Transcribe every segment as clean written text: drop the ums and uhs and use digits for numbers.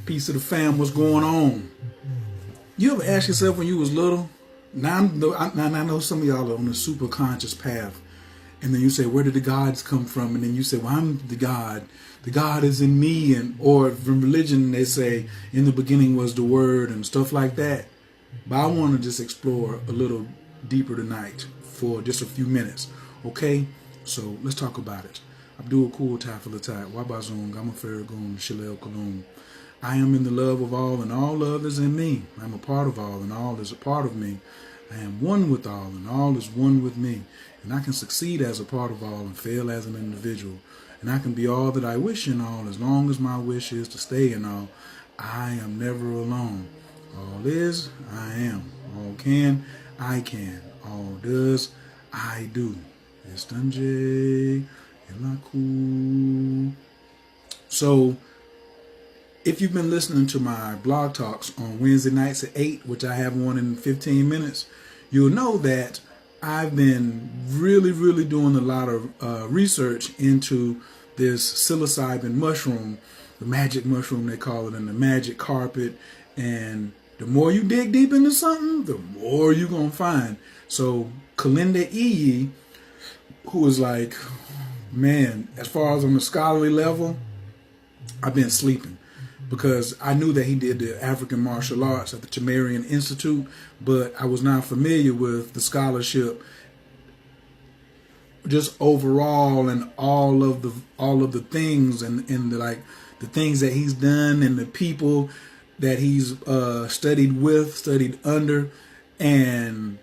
Piece of the fam, what's going on? You ever ask yourself when you was little? Now I know some of y'all are on a super conscious path, and then you say, where did the gods come from? And then you say, well, I'm the God. The God is in me. And or from religion, they say, in the beginning was the Word and stuff like that. But I want to just explore a little deeper tonight for just a few minutes. Okay? So let's talk about it. Abdul Kul Tafilatat, Wabazung, Gamafaragum, Shilel Kalum. I am in the love of all, and all love is in me. I am a part of all, and all is a part of me. I am one with all, and all is one with me. And I can succeed as a part of all and fail as an individual. And I can be all that I wish in all, as long as my wish is to stay in all. I am never alone. All is, I am. All can, I can. All does, I do. Estanje, Elaku. So, if you've been listening to my blog talks on Wednesday nights at 8, which I have one in 15 minutes, you'll know that I've been really doing a lot of research into this psilocybin mushroom, the magic mushroom they call it, and the magic carpet. And the more you dig deep into something, the more you're going to find. So Kilindi Iyi, who is like, man, as far as on the scholarly level, I've been sleeping. Because I knew that he did the African martial arts at the Tamerrian Institute, but I was not familiar with the scholarship just overall and all of the things and the things that he's done and the people that he's studied under, and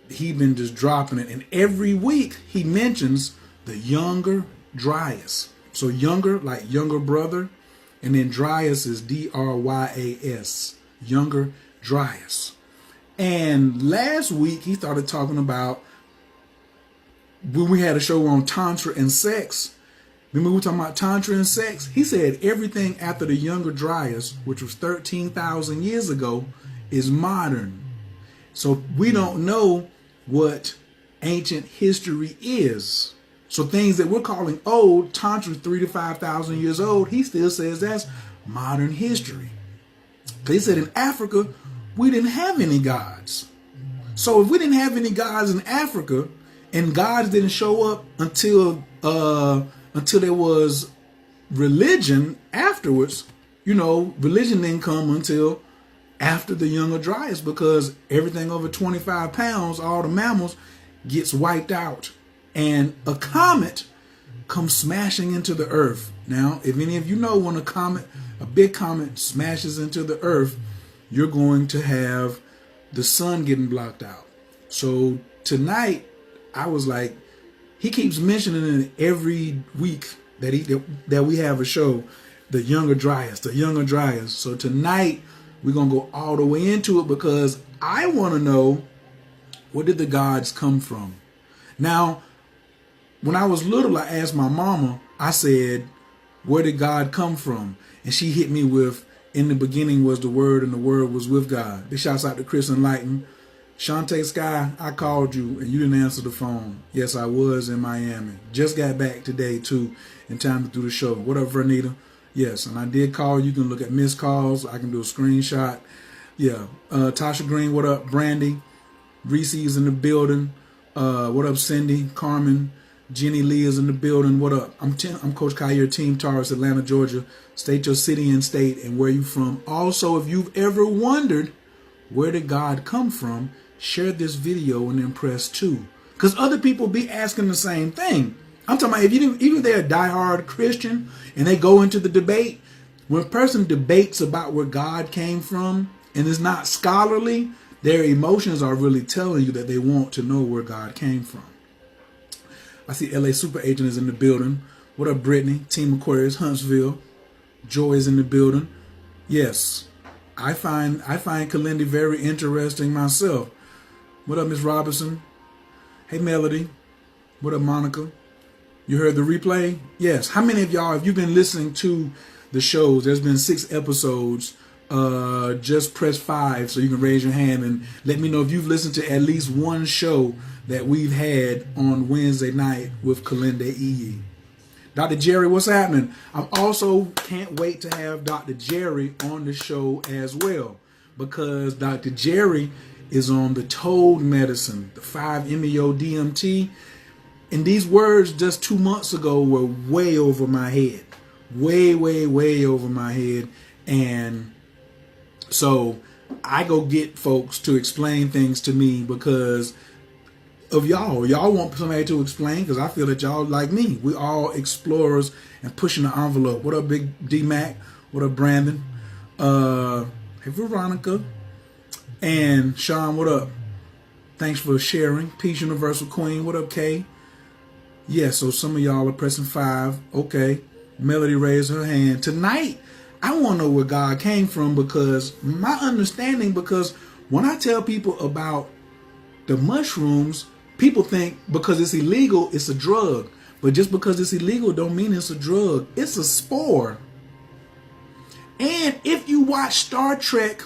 he been just dropping it. And every week he mentions the Younger Dryas. So younger, like younger brother. And then Dryas is Dryas, Younger Dryas. And last week he started talking about, when we had a show on Tantra and sex, remember we were talking about Tantra and sex? He said everything after the Younger Dryas, which was 13,000 years ago, is modern. So we don't know what ancient history is. So things that we're calling old, Tantra 3,000 to 5,000 years old, he still says that's modern history. He said in Africa, we didn't have any gods. So if we didn't have any gods in Africa, and gods didn't show up until there was religion afterwards, religion didn't come until after the Younger Dryas, because everything over 25 pounds, all the mammals, gets wiped out. And a comet comes smashing into the earth. Now, if any of you know, when a big comet smashes into the earth, you're going to have the sun getting blocked out. So tonight, I was like, he keeps mentioning it every week that we have a show, the Younger Dryas, the Younger Dryas. So tonight, we're going to go all the way into it, because I want to know, where did the gods come from? Now, when I was little, I asked my mama, I said, where did God come from? And she hit me with, in the beginning was the Word, and the Word was with God. This shouts out to Chris Enlighten. Shantae Sky, I called you and you didn't answer the phone. Yes, I was in Miami. Just got back today, too, in time to do the show. What up, Vernita? Yes, and I did call. You can look at missed calls. I can do a screenshot. Yeah. Tasha Green, what up? Brandy. Reese's in the building. What up, Cindy? Carmen. Jenny Lee is in the building. What up? I'm Coach Khayr, Team Taurus, Atlanta, Georgia. State your city and state and where you from. Also, if you've ever wondered, where did God come from, share this video and then press 2. Because other people be asking the same thing. I'm talking about even if they're a diehard Christian and they go into the debate, when a person debates about where God came from and is not scholarly, their emotions are really telling you that they want to know where God came from. I see LA Super Agent is in the building. What up, Brittany? Team Aquarius, Huntsville. Joy is in the building. Yes, I find Kilindi very interesting myself. What up, Miss Robinson? Hey, Melody. What up, Monica? You heard the replay? Yes. How many of y'all, if you've been listening to the shows, there's been 6 episodes, just press 5 so you can raise your hand and let me know if you've listened to at least one show that we've had on Wednesday night with Kilindi Iyi. Dr. Jerry, what's happening? I'm also can't wait to have Dr. Jerry on the show as well, because Dr. Jerry is on the toad medicine, the 5-MeO-DMT. And these words just 2 months ago were way over my head. Way, way, way over my head. And so I go get folks to explain things to me because of y'all. Y'all want somebody to explain because I feel that y'all like me. We all explorers and pushing the envelope. What up, Big D-Mac? What up, Brandon? Hey, Veronica. And Sean, what up? Thanks for sharing. Peace, Universal Queen. What up, Kay? Yeah, so some of y'all are pressing 5. Okay. Melody raised her hand. Tonight, I want to know where God came from, because my understanding, because when I tell people about the mushrooms, people think because it's illegal, it's a drug. But just because it's illegal don't mean it's a drug. It's a spore. And if you watch Star Trek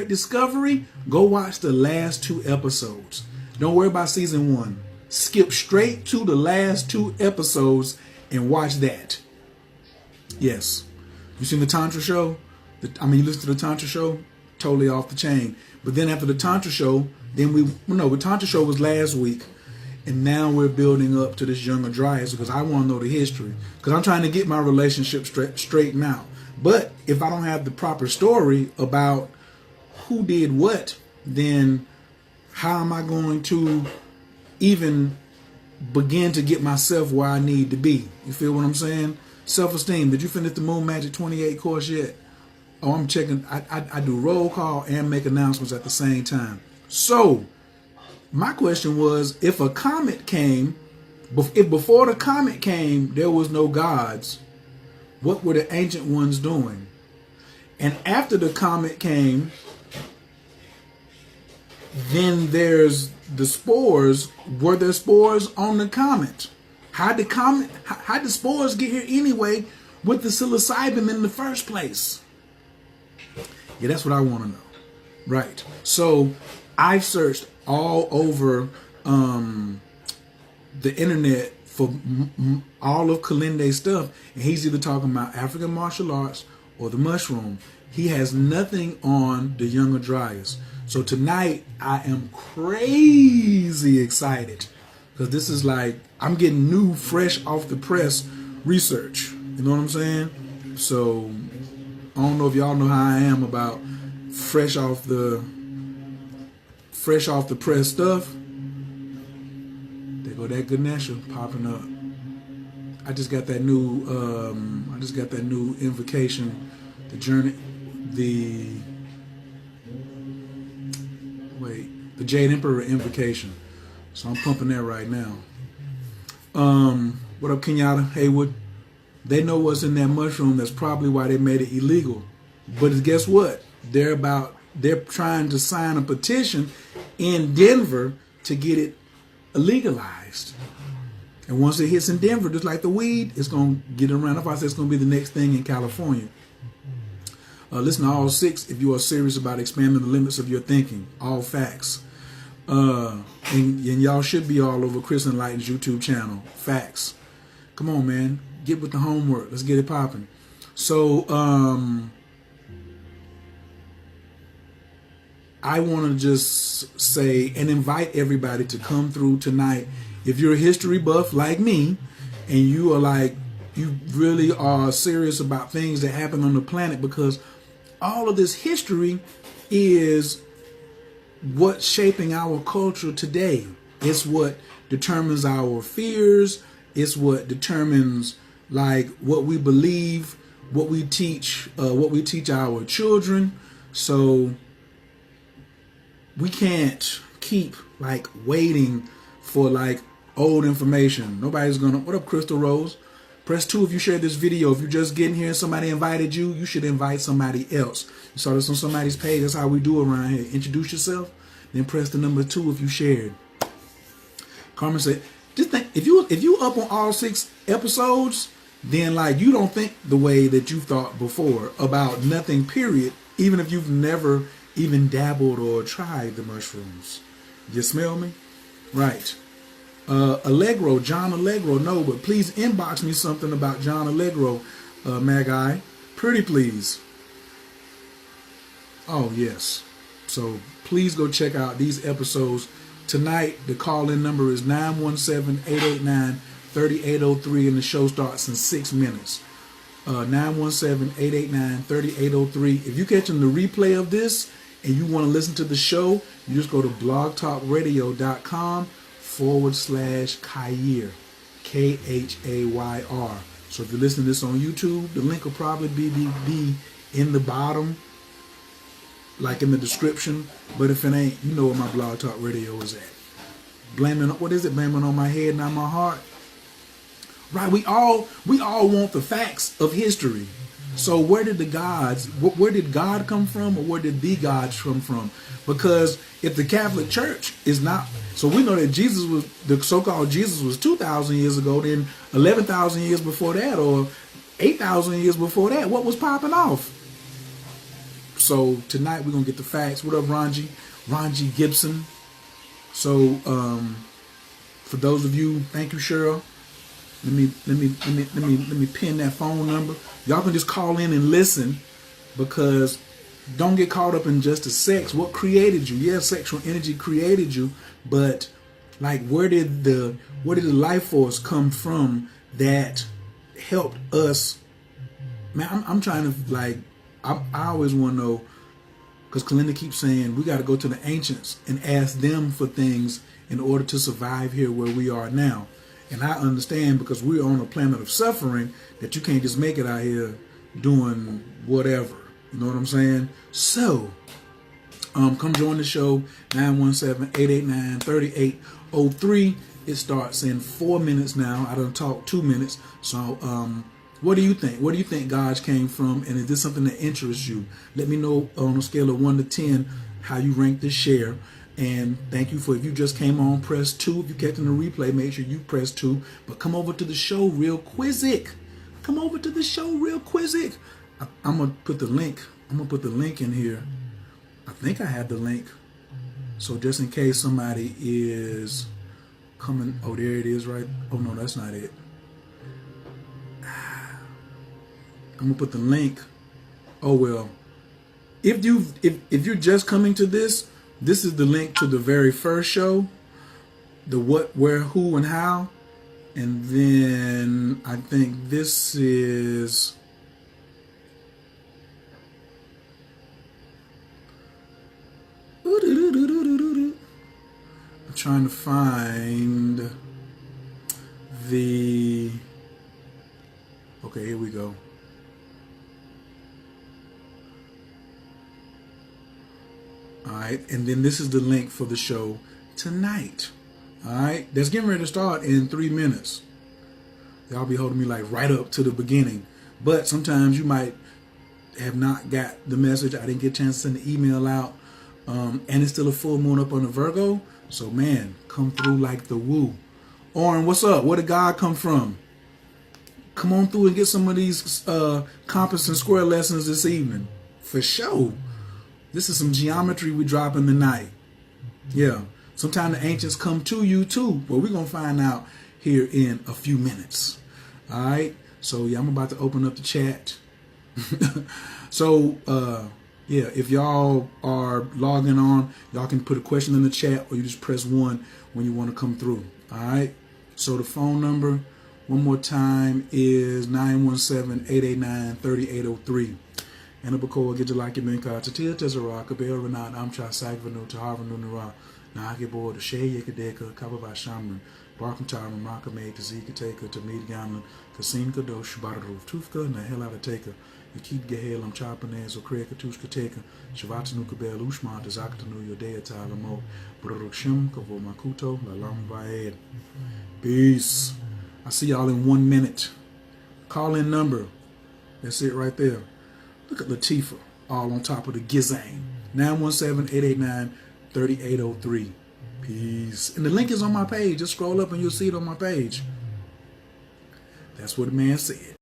Discovery, go watch the last 2 episodes. Don't worry about season 1. Skip straight to the last 2 episodes and watch that. Yes. You seen the Tantra show? You listen to the Tantra show? Totally off the chain. But then after the Tantra show, the Tantra show was last week. And now we're building up to this Younger Dryas because I want to know the history. Because I'm trying to get my relationship straightened out. But if I don't have the proper story about who did what, then how am I going to even begin to get myself where I need to be? You feel what I'm saying? Self-esteem. Did you finish the Moon Magic 28 course yet? Oh, I'm checking. I do roll call and make announcements at the same time. So, my question was, if a comet came, if before the comet came, there was no gods, what were the ancient ones doing? And after the comet came, then there's the spores. Were there spores on the comet? How did the spores get here anyway with the psilocybin in the first place? Yeah, that's what I want to know. Right. So I've searched all over the internet for all of Kilindi's stuff, and he's either talking about African martial arts or the mushroom. He has nothing on the Younger Dryas. So tonight I am crazy excited because this is like I'm getting new, fresh off the press research. You know what I'm saying? So I don't know if y'all know how I am about fresh off the press stuff. There go that Ganesha popping up. I just got that new invocation, the Jade Emperor invocation. So I'm pumping that right now. What up, Kenyatta Haywood? They know what's in that mushroom. That's probably why they made it illegal. But guess what? They're trying to sign a petition in Denver to get it legalized. And once it hits in Denver, just like the weed, it's going to get around. If I say it's going to be the next thing in California. Listen to all 6 if you are serious about expanding the limits of your thinking. All facts. And y'all should be all over Chris Enlighten's YouTube channel. Facts. Come on, man. Get with the homework. Let's get it popping. So, I want to just say and invite everybody to come through tonight. If you're a history buff like me, and you really are serious about things that happen on the planet, because all of this history is what's shaping our culture today. It's what determines our fears. It's what determines what we believe, what we teach our children. So we can't keep waiting for old information. Nobody's gonna. What up, Crystal Rose? Press 2 if you share this video. If you're just getting here and somebody invited you, you should invite somebody else. You saw this on somebody's page. That's how we do around here. Introduce yourself, then press the number 2 if you shared. Carmen said, just think, if you up on all 6 episodes, then you don't think the way that you thought before about nothing, period, even if you've never even dabbled or tried the mushrooms. You smell me? Right. Allegro, John Allegro, no, but please inbox me something about John Allegro, Magi. Pretty please. Oh, yes. So please go check out these episodes. Tonight, the call-in number is 917-889-3803, and the show starts in 6 minutes. 917-889-3803. If you're catching the replay of this and you want to listen to the show, you just go to blogtalkradio.com/Khayr, Khayr. So if you're listening to this on YouTube, the link will probably be in the bottom, like in the description. But if it ain't, you know where my Blog Talk Radio is at. Blaming on my head, not my heart. Right? We all want the facts of history. So where did God come from, or where did the gods come from? Because if the Catholic Church is not, so we know that the so-called Jesus was 2,000 years ago, then 11,000 years before that, or 8,000 years before that, what was popping off? So tonight we're gonna get the facts. What up, Ronji? Ronji Gibson. So for those of you, thank you, Cheryl. Let me pin that phone number. Y'all can just call in and listen, because don't get caught up in just the sex. What created you? Yeah, sexual energy created you, but like where did the life force come from that helped us? Man, I'm trying to I always want to know, because Kilindi keeps saying we got to go to the ancients and ask them for things in order to survive here where we are now. And I understand, because we're on a planet of suffering, that you can't just make it out here doing whatever. You know what I'm saying? So, come join the show, 917-889-3803. It starts in 4 minutes now. I done talked 2 minutes. So, what do you think? Where do you think God came from? And is this something that interests you? Let me know on a scale of 1 to 10 how you rank this share. And thank you for, if you just came on, press 2. If you're catching the replay, make sure you press 2. But come over to the show real quizzic. Come over to the show real quizzic. I'm gonna put the link. I'm gonna put the link in here. I think I have the link. So just in case somebody is coming. Oh, there it is, right? Oh no, that's not it. I'm gonna put the link. Oh well. If you're just coming to this is the link to the very first show, the what, where, who, and how. And then I think this is, I'm trying to find the, okay, here we go. All right, and then this is the link for the show tonight. All right, that's getting ready to start in 3 minutes. Y'all be holding me like right up to the beginning. But sometimes you might have not got the message. I didn't get a chance to send the email out. And it's still a full moon up on the Virgo. So, man, come through like the woo. Oren, what's up? Where did God come from? Come on through and get some of these compass and square lessons this evening. For sure. This is some geometry we drop in the night. Yeah. Sometimes the ancients come to you too. But we're going to find out here in a few minutes. All right. So, yeah, I'm about to open up the chat. So, yeah, if y'all are logging on, y'all can put a question in the chat, or you just press 1 when you want to come through. All right. So the phone number, one more time, is 917-889-3803. And Abako get you like your minka to Tia Tezara, Kabel Renat, Amcha Sagvanu, to Harvard Nunara, Nagabo, the Shay Yakadeka, Kababa Shamran, Barkham Tarman, Makame, to Zika Taker, to Mead Gamlin, Kasin Kadosh, Badaruf, Tufka, Nahela Taker, Yakid Gahel, I'm Chapanez, or Kreka Tuska Taker, Shavatanu Kabel Ushma, to Zakatanu, Yodea Talamo, Brurukshim, Kavo Makuto, Lalam Vaed. Peace. I see y'all in 1 minute. Call in number. That's it right there. Look at Latifah, all on top of the gizang. 917-889-3803. Peace. And the link is on my page. Just scroll up and you'll see it on my page. That's what the man said.